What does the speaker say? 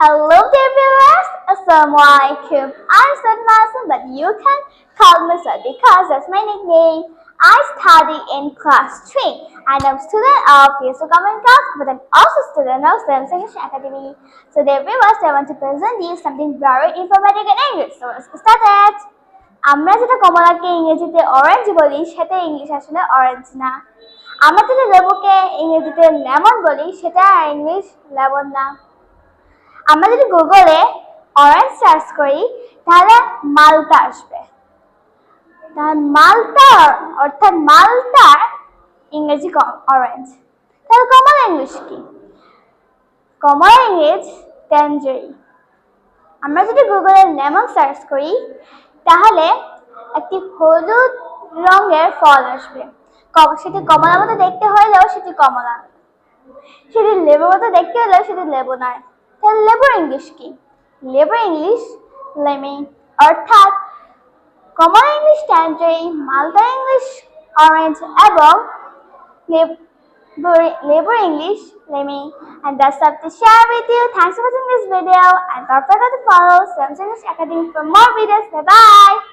Hello dear viewers, Assalamualaikum. I'm Sadma Hassan, but you can call me Sad because that's my nickname. I study in class 3 and I'm student of PSU Government Class, but I'm also student of Samsung English Academy. So dear viewers, I want to present you something very informative in English. So let's get started. আমরা যেটা কমলাকে ইংরেজিতে orange বলি সেটা English আসলে orange না। আমরা যেটা লেবুকে ইংরেজিতে লেমন বলি সেটা ইংলিশ লেমন না। আমরা যদি গুগলে অরেঞ্জ সার্চ করি তাহলে মালটা আসবে। তাহলে মালটা অর্থাৎ মালটার ইংরেজি অরেঞ্জ। তাহলে কমলা ইংলিশ কি? কমলা ইংলিশ ট্যাঞ্জারিন। আমরা যদি গুগলে লেমন সার্চ করি তাহলে একটি হলুদ রঙের ফল আসবে। সেটি কমলার মতো দেখতে হলেও সেটি কমলা, সেটি লেবুর মতো দেখতে হলেও সেটি লেবু নয়। তাহলে লেবুর ইংলিশ কি? লেবুর ইংলিশ লেমন, অর্থাৎ কমলা ইংলিশ ট্যাঞ্জারিন, মালটা ইংলিশ অরেঞ্জ এবং লেবুর English lemon. And that's up to share with you. Thanks for watching this video and don't forget to follow Samsung English Academy for more videos. Bye bye.